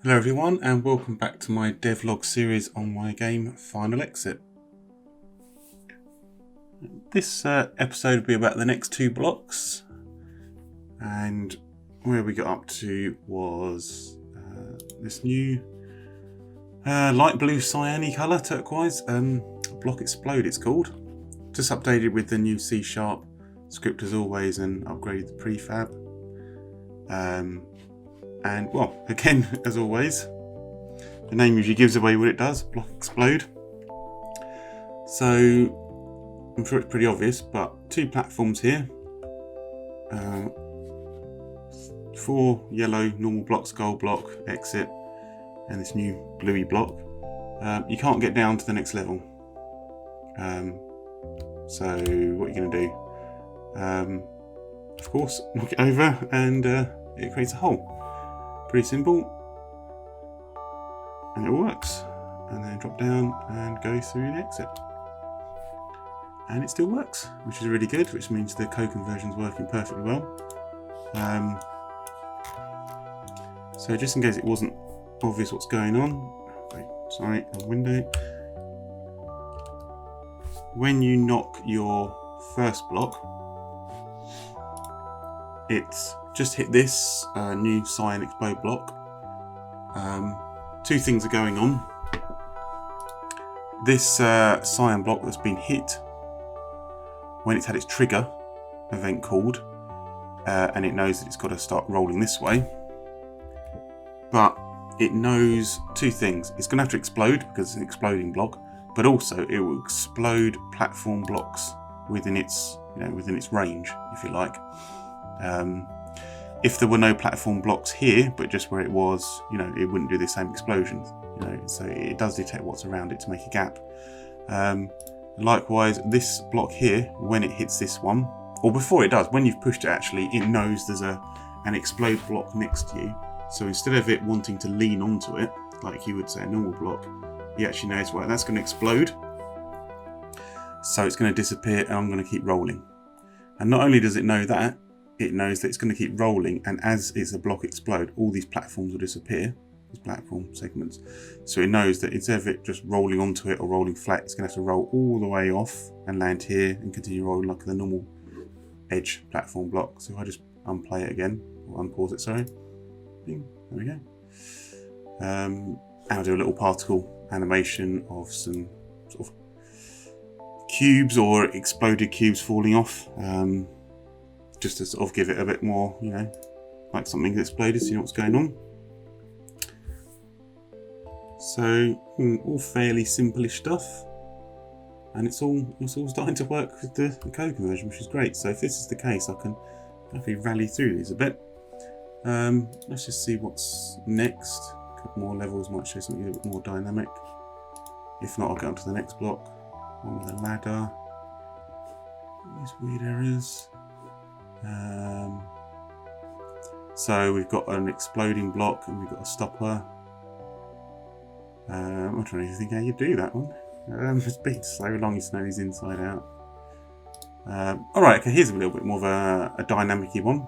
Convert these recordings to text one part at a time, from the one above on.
Hello everyone and welcome back to my devlog series on my game Final Exit. This episode will be about the next two blocks, and where we got up to was this new light blue cyan colour, turquoise, block explode it's called. Just updated with the new C# script as always and upgraded the prefab. And well, again, as always, the name usually gives away what it does, block explode. So, I'm sure it's pretty obvious, but two platforms here. 4 yellow normal blocks, gold block, exit, and this new bluey block. You can't get down to the next level. So, what are you going to do? Of course, knock it over and it creates a hole. Pretty simple, and it works. And then drop down and go through the exit, and it still works, which is really good, which means the code conversion is working perfectly well. So just in case it wasn't obvious what's going on, sorry, a window. When you knock your first block, it's just hit this new cyan explode block. Two things are going on. This cyan block that's been hit, when it's had its trigger event called, and it knows that it's got to start rolling this way, but it knows two things. It's going to have to explode because it's an exploding block, but also it will explode platform blocks within its range, if you like. If there were no platform blocks here, but just where it was, it wouldn't do the same explosions. So it does detect what's around it to make a gap. Likewise, this block here, when it hits this one, or before it does, when you've pushed it, actually, it knows there's an explode block next to you. So instead of it wanting to lean onto it, like you would say a normal block, he actually knows, right, that's going to explode. So it's going to disappear, and I'm going to keep rolling. And not only does it know that, it knows that it's going to keep rolling, and as it's a block explode, all these platforms will disappear, these platform segments. So it knows that instead of it just rolling onto it or rolling flat, it's going to have to roll all the way off and land here and continue rolling like the normal edge platform block. So if I just unplay it again, or unpause it, sorry. There we go. And I'll do a little particle animation of some sort of cubes or exploded cubes falling off. Just to sort of give it a bit more, like something exploded, so you know what's going on. So all fairly simple-ish stuff, and it's all starting to work with the code conversion, which is great. So if this is the case, I can definitely rally through these a bit. Let's just see what's next. A couple more levels might show something a bit more dynamic. If not, I'll get on to the next block. One with a ladder. These weird errors. So we've got an exploding block and we've got a stopper. I'm trying to think how you do that one. It's been so long, you know he's inside out. Alright, okay, here's a little bit more of a dynamic-y one.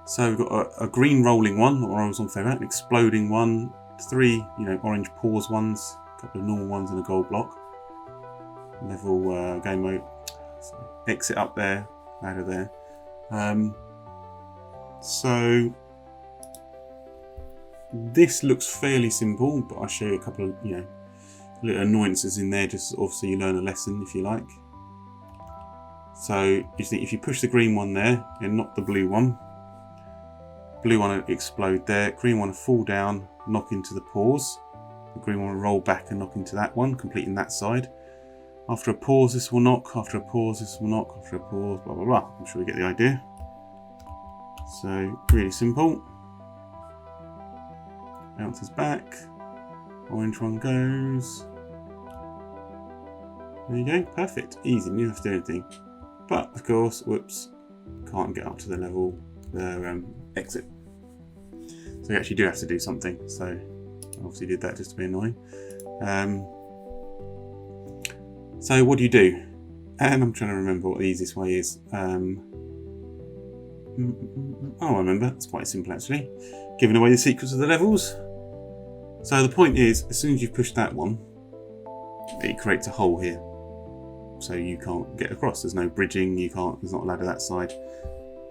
So we've got a green rolling one, or I was on favorite, an exploding one, 3 orange pause ones, a couple of normal ones, and a gold block. Level game mode. So exit up there. Ladder there. So this looks fairly simple, but I'll show you a couple of little annoyances in there, just sort of so you learn a lesson, if you like. So you think if you push the green one there and not the blue one will explode there. Green one will fall down, knock into the pause. The green one will roll back and knock into that one, completing that side. After a pause, this will knock. After a pause, this will knock. After a pause, blah, blah, blah. I'm sure you get the idea. So, really simple. Bounces back. Orange one goes. There you go. Perfect. Easy. You don't have to do anything. But, of course, whoops. Can't get up to the level, the exit. So you actually do have to do something. So, I obviously did that just to be annoying. So what do you do? And I'm trying to remember what the easiest way is. Oh, I remember. It's quite simple actually. Giving away the secrets of the levels. So the point is, as soon as you've pushed that one, it creates a hole here. So you can't get across. There's no bridging. There's not a ladder that side.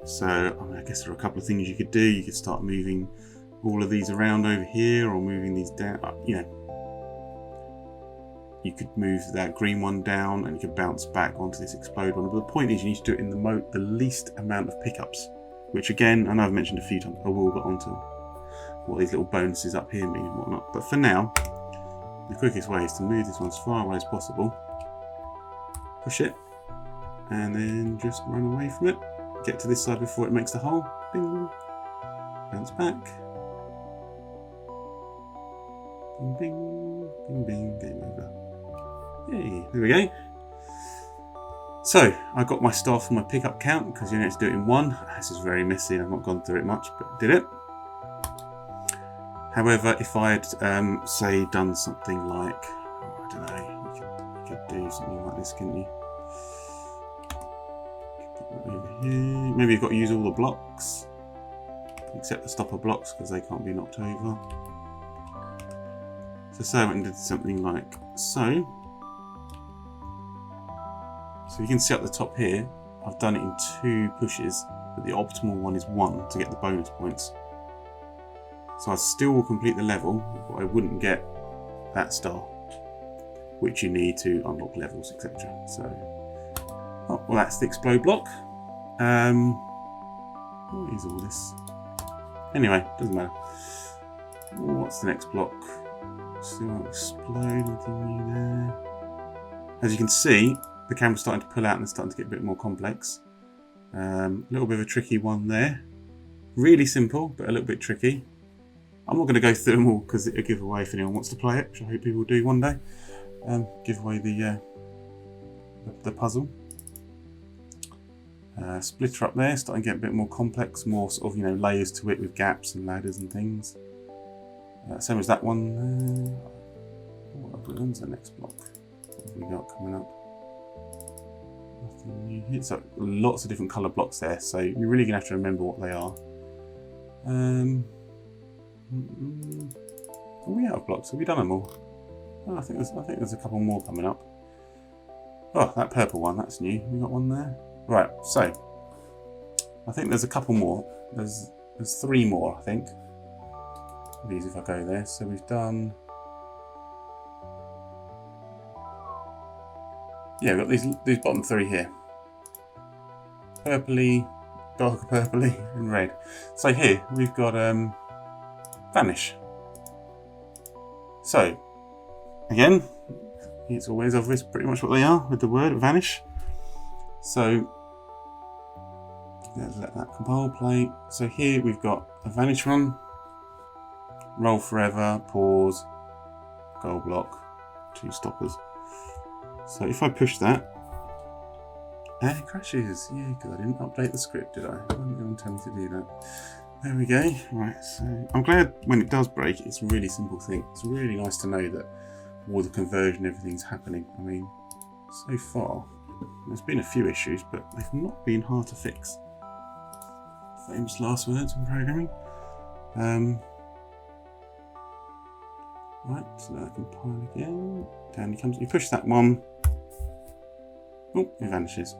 So I guess there are a couple of things you could do. You could start moving all of these around over here, or moving these down. You could move that green one down, and you could bounce back onto this explode one. But the point is, you need to do it in the least amount of pickups. Which again, I know I've mentioned a few times. I will get onto what these little bonuses up here mean and whatnot. But for now, the quickest way is to move this one as far away as possible. Push it, and then just run away from it. Get to this side before it makes the hole. Bing. Bounce back. Bing, bing, bing, bing. Game over. Yay, there we go. So, I got my star for my pickup count, because you need to do it in one. This is very messy, I've not gone through it much, but did it. However, if I had, say, done something like, I don't know, you could do something like this, couldn't you? Over here. Maybe you've got to use all the blocks, except the stopper blocks, because they can't be knocked over. So say I went and did something like so. So you can see up the top here, I've done it in 2 pushes, but the optimal one is 1 to get the bonus points. So I still will complete the level, but I wouldn't get that star, which you need to unlock levels, etc. So, oh, well, that's the explode block. What is all this? Anyway, doesn't matter. What's the next block? Still explode, anything new there? As you can see, the camera's starting to pull out and it's starting to get a bit more complex. A little bit of a tricky one there. Really simple, but a little bit tricky. I'm not going to go through them all because it'll give away if anyone wants to play it, which I hope people do one day. Give away the puzzle. Splitter up there, starting to get a bit more complex, more sort of layers to it with gaps and ladders and things. Same as that one. When's the next block? What have we got coming up? Nothing new here. So lots of different colour blocks there. So you're really gonna have to remember what they are. Are we out of blocks? Have we done them all? Oh, I think there's a couple more coming up. Oh, that purple one, that's new. We got one there. Right. So I think there's a couple more. There's 3 more, I think. These if I go there. So we've done. Yeah, we've got these bottom 3 here. Purpley, darker purpley, and red. So here we've got Vanish. So again, it's always obvious pretty much what they are with the word Vanish. So let's let that compile play. So here we've got a Vanish run, roll forever, pause, goal block, 2 stoppers. So if I push that, and it crashes. Yeah, because I didn't update the script, did I? I wasn't going to tell me to do that. There we go. Right, so I'm glad when it does break, it's a really simple thing. It's really nice to know that all the conversion, everything's happening. I mean, so far, there's been a few issues, but they've not been hard to fix. Famous last words in programming. Right, so now I compile again. Down he comes. You push that one. Oh, it vanishes.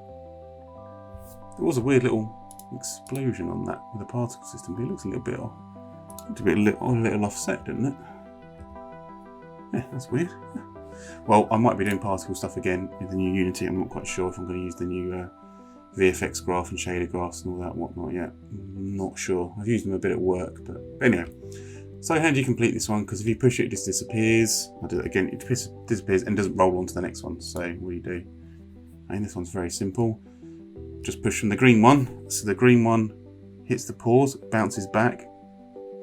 There was a weird little explosion on that with the particle system, but it looks a little bit off. Looked a little offset, didn't it? Yeah, that's weird. Well, I might be doing particle stuff again with the new Unity. I'm not quite sure if I'm going to use the new VFX graph and shader graphs and all that whatnot yet. I'm not sure. I've used them a bit at work, but anyway. So how do you complete this one? Because if you push it, it just disappears. I do that again, it disappears and doesn't roll onto the next one. So what do you do? And this one's very simple. Just push from the green one. So the green one hits the pause, bounces back,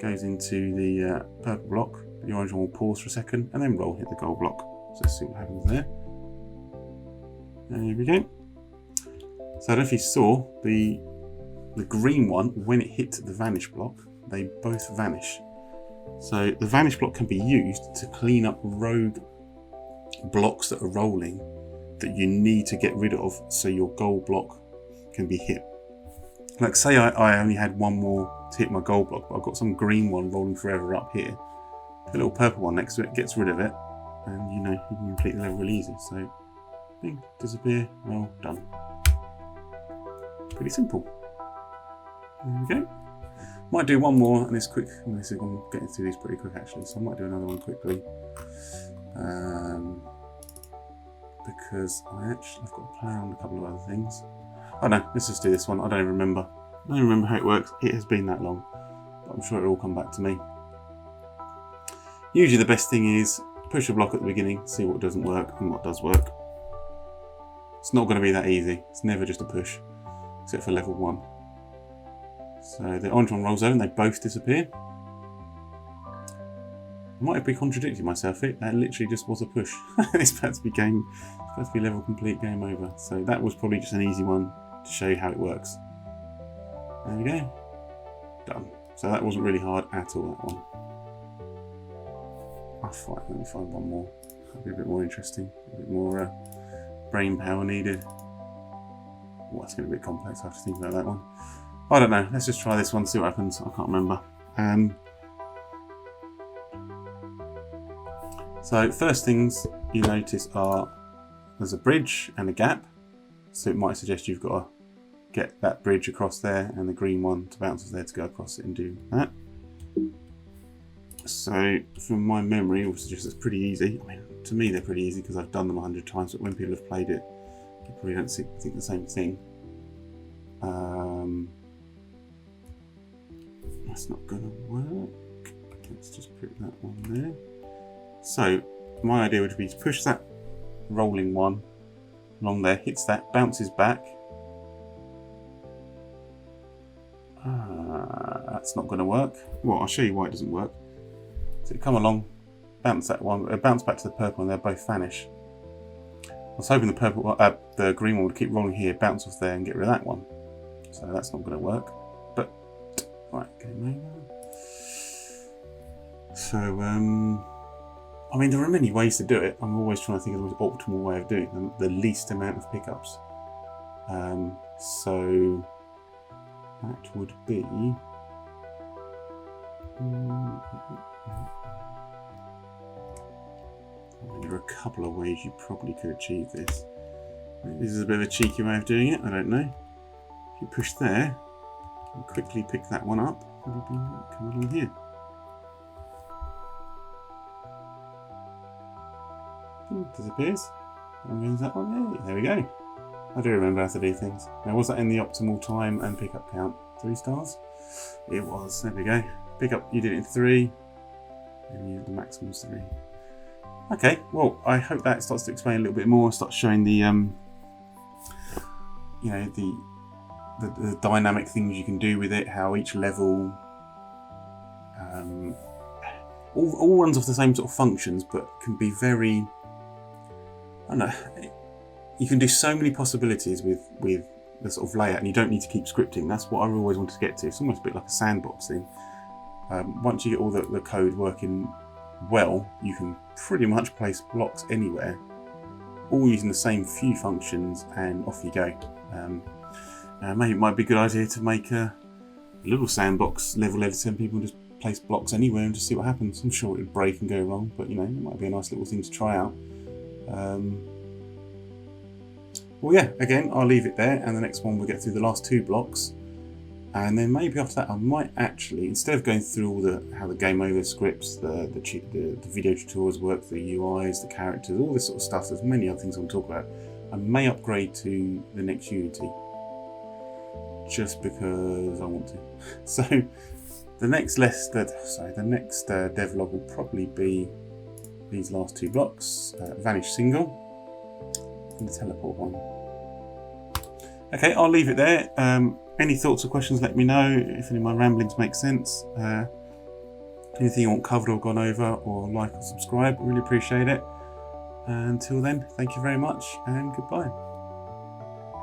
goes into the purple block. The orange one will pause for a second and then roll, hit the gold block. So let's see what happens there. And here we go. So I don't know if you saw the green one, when it hit the vanish block, they both vanish. So the vanish block can be used to clean up rogue blocks that are rolling that you need to get rid of so your gold block can be hit. Like say I only had one more to hit my gold block, but I've got some green one rolling forever up here. Put a little purple one next to it, gets rid of it, and you know, you can complete the level really easy. So, bing, disappear, well done. Pretty simple. There we go. Might do one more, and it's quick. I'm getting through these pretty quick actually, so I might do another one quickly. Because I've got to play around a couple of other things. Oh no, let's just do this one. I don't even remember. I don't remember how it works. It has been that long, but I'm sure it'll all come back to me. Usually the best thing is push a block at the beginning, see what doesn't work and what does work. It's not going to be that easy. It's never just a push, except for level 1. So the orange one rolls over and they both disappear. I might be contradicting myself. That literally just was a push. It's about to be level complete, game over. So that was probably just an easy one to show you how it works. There we go. Done. So that wasn't really hard at all, that one. Let me find one more. That'll be a bit more interesting. A bit more brain power needed. Oh, that's going to be a bit complex. I have to think about that one. I don't know. Let's just try this one, see what happens. I can't remember. So first things you notice are there's a bridge and a gap. So it might suggest you've got to get that bridge across there and the green one to bounce off there to go across it and do that. So from my memory, it will suggest it's pretty easy. I mean, to me they're pretty easy because I've done them 100 times, but when people have played it, they probably don't think the same thing. That's not going to work. Let's just put that one there. So my idea would be to push that rolling one along there, hits that, bounces back. That's not going to work. Well, I'll show you why it doesn't work. So come along, bounce that one, bounce back to the purple, and they'll both vanish. I was hoping the green one would keep rolling here, bounce off there, and get rid of that one. So that's not going to work. But right, game over. So I mean, there are many ways to do it. I'm always trying to think of the most optimal way of doing it, the least amount of pickups. So that would be. There are a couple of ways you probably could achieve this. This is a bit of a cheeky way of doing it, I don't know. If you push there, and quickly pick that one up, and come along here. Disappears. And goes that one. There we go. I do remember how to do things. Now, was that in the optimal time and pickup count? 3 stars? It was. There we go. Pickup, you did it in 3, and you had the maximum's 3. Okay, well, I hope that starts to explain a little bit more, starts showing the, you know, the dynamic things you can do with it, how each level, all runs off the same sort of functions, but can be very, I don't know, you can do so many possibilities with the sort of layout, and you don't need to keep scripting. That's what I always wanted to get to. It's almost a bit like a sandbox thing. Once you get all the code working well, you can pretty much place blocks anywhere, all using the same few functions, and off you go. Maybe it might be a good idea to make a little sandbox level editor and people just place blocks anywhere and just see what happens. I'm sure it would break and go wrong, but you know, it might be a nice little thing to try out. Well, yeah, again, I'll leave it there, and the next one we'll get through the last 2 blocks. And then maybe after that I might actually, instead of going through all how the game over scripts, the video tutorials work, the UIs, the characters, all this sort of stuff, there's many other things I want to talk about, I may upgrade to the next Unity, just because I want to. So the next devlog will probably be these last 2 blocks, Vanish single and the teleport one. Okay, I'll leave it there. Any thoughts or questions, let me know. If any of my ramblings make sense. Anything you want covered or gone over, or like or subscribe, really appreciate it. Until then, thank you very much and goodbye.